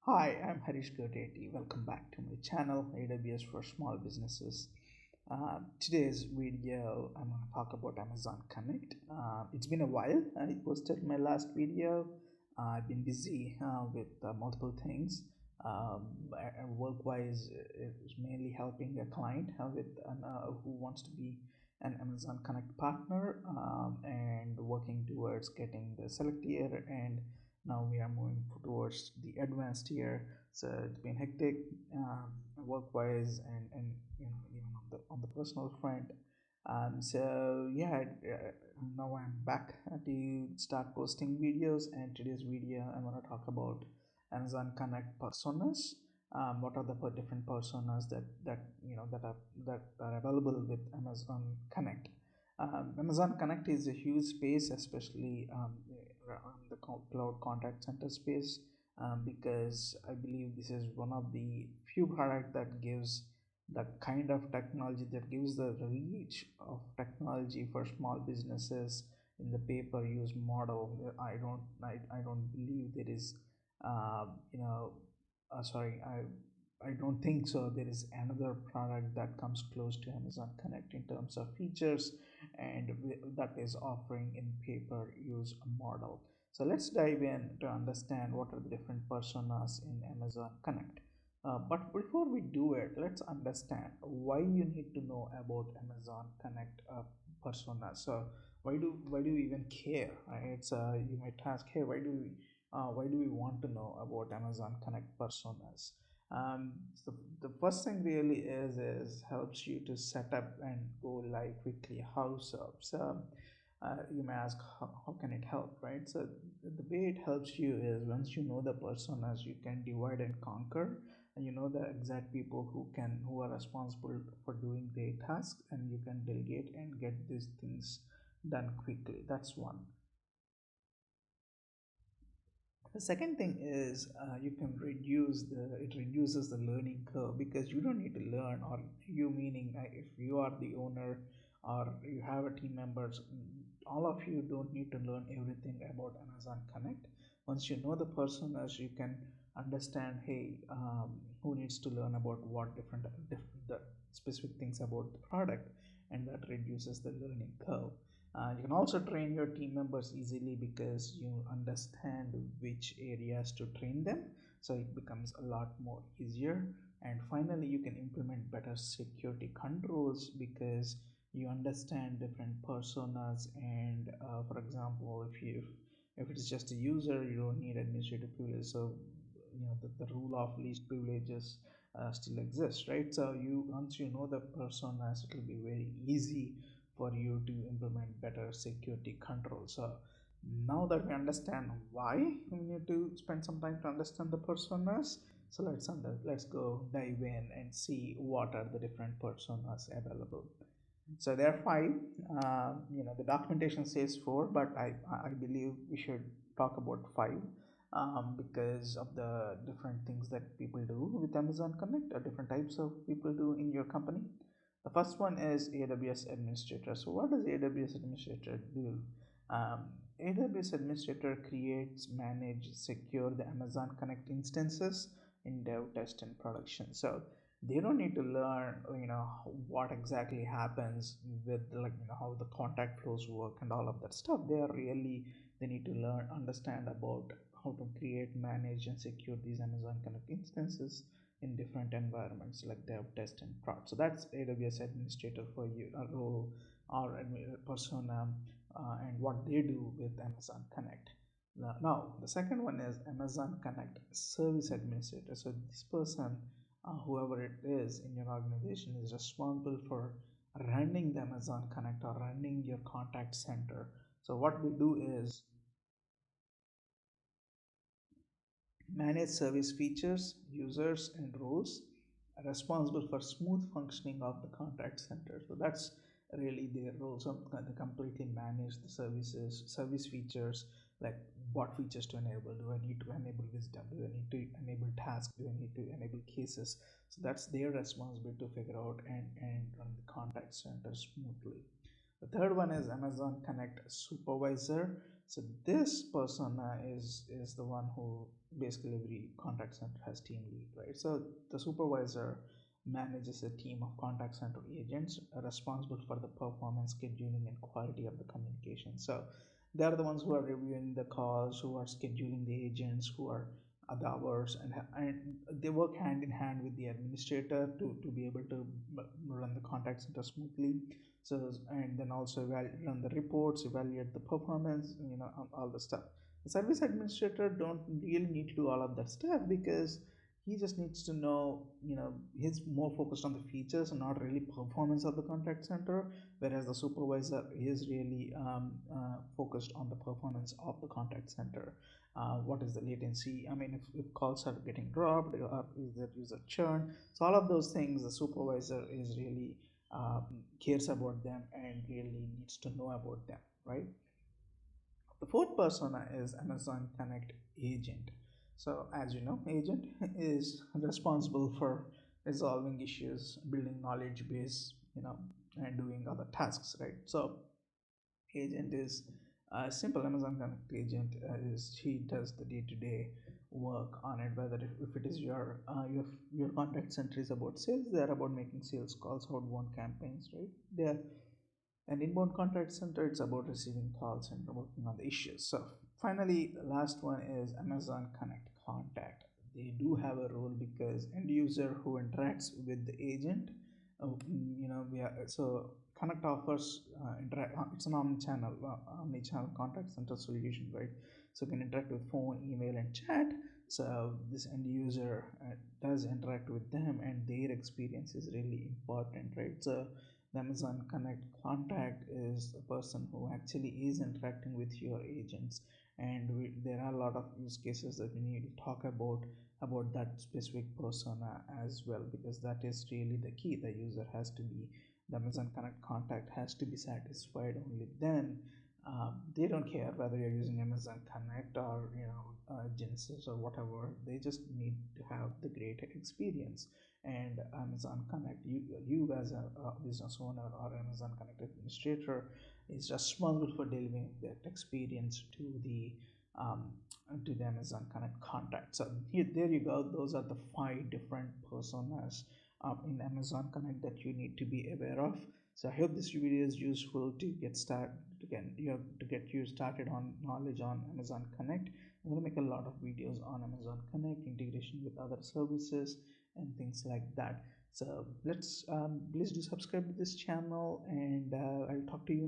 Hi, I'm Harish Godeti. Welcome back to my channel, AWS for Small Businesses. Today's video, I'm going to talk about Amazon Connect. It's been a while. I posted my last video. I've been busy with multiple things. Work-wise, it's mainly helping a client who wants to be an Amazon Connect partner and working towards getting the select tier, and now we are moving towards the advanced tier. So it's been hectic work-wise and even on the personal front. So yeah, now I'm back to start posting videos, and today's video I'm going to talk about Amazon Connect personas. What are the different personas that are available with Amazon Connect? Amazon Connect is a huge space, especially on the cloud contact center space, because I believe this is one of the few products that gives that kind of technology, that gives the reach of technology for small businesses in the pay-per-use model. I don't believe there is, uh, you know, sorry, I don't think so. There is another product that comes close to Amazon Connect in terms of features and that is offering in pay-per-use model. So let's dive in to understand what are the different personas in Amazon Connect. But before we do it, let's understand why you need to know about Amazon Connect persona. So why do we even care, right? So you might ask, hey, why do we want to know about Amazon Connect personas? So the first thing really is helps you to set up and go live quickly. How so? So you may ask, how can it help, right? So the way it helps you is, once you know the personas, you can divide and conquer, and you know the exact people who are responsible for doing their tasks, and you can delegate and get these things done quickly. That's one. The second thing is, you can reduce the it reduces the learning curve, because you don't need to learn, or you meaning, if you are the owner or you have a team members, all of you don't need to learn everything about Amazon Connect. Once you know the personas, you can understand, hey, who needs to learn about what different the specific things about the product, and that reduces the learning curve. You can also train your team members easily, because you understand which areas to train them, so it becomes a lot more easier. And finally, you can implement better security controls, because you understand different personas. And for example, if it's just a user, you don't need administrative privilege. So the rule of least privileges still exists, right? So you once you know the personas, it will be very easy for you to implement better security controls. So now that we understand why we need to spend some time to understand the personas, so let's go dive in and see what are the different personas available. So there are five. The documentation says four, but I believe we should talk about five, because of the different things that people do with Amazon Connect, or different types of people do in your company. The first one is AWS Administrator. So what does AWS Administrator do? AWS Administrator creates, manage, secure the Amazon Connect instances in dev, test, and production. So they don't need to learn, what exactly happens with, how the contact flows work and all of that stuff. They need to learn, understand about how to create, manage, and secure these Amazon Connect instances in different environments like dev, test, and prod. So that's AWS Administrator for you, a role or a persona, and what they do with Amazon Connect. Now, the second one is Amazon Connect Service Administrator. So this person, whoever it is in your organization, is responsible for running the Amazon Connect, or running your contact center. So what we do is manage service features, users, and roles, responsible for smooth functioning of the contact center. So that's really their role. So they completely manage the service features, like what features to enable. Do I need to enable wisdom? Do I need to enable tasks? Do I need to enable cases? So that's their responsibility to figure out and run the contact center smoothly. The third one is Amazon Connect Supervisor. So this person is the one who basically every contact center has team lead, right? So the supervisor manages a team of contact center agents responsible for the performance, scheduling, and quality of the communication. So they are the ones who are reviewing the calls, who are scheduling the agents, who are the hours, and they work hand in hand with the administrator to be able to run the contact center smoothly. So and then also run the reports, evaluate the performance, all the stuff. The service administrator don't really need to do all of that stuff because he just needs to know, he's more focused on the features and not really performance of the contact center, whereas the supervisor is really focused on the performance of the contact center. What is the latency? I mean, if calls are getting dropped, or is there user churn? So all of those things, the supervisor is really cares about them and really needs to know about them, right? The fourth persona is Amazon Connect agent. So as you know, agent is responsible for resolving issues, building knowledge base, and doing other tasks, right? So agent is simple. Amazon Connect agent is he does the day-to-day work on it. Whether if it is your contact center is about sales, they are about making sales calls, outbound campaigns, right? They are an inbound contact center. It's about receiving calls and working on the issues. So finally, the last one is Amazon Connect Contact. They do have a role because end user who interacts with the agent, we are so Connect offers it's an omni-channel contact center solution, right? So you can interact with phone, email, and chat. So this end user does interact with them, and their experience is really important, right? So the Amazon Connect contact is a person who actually is interacting with your agents, and there are a lot of use cases that we need to talk about that specific persona as well, because that is really the key. The user has to be the Amazon Connect contact has to be satisfied. Only then they don't care whether you're using Amazon Connect or Genesis or whatever. They just need to have the great experience. And Amazon Connect, you as a business owner or Amazon Connect administrator is responsible for delivering that experience um, to the Amazon Connect contact. So here, there you go. Those are the 5 different personas in Amazon Connect that you need to be aware of. So I hope this video is useful to get started to get you started on knowledge on Amazon Connect. I'm going to make a lot of videos on Amazon Connect, integration with other services, and things like that. So let's please do subscribe to this channel, and I'll talk to you in the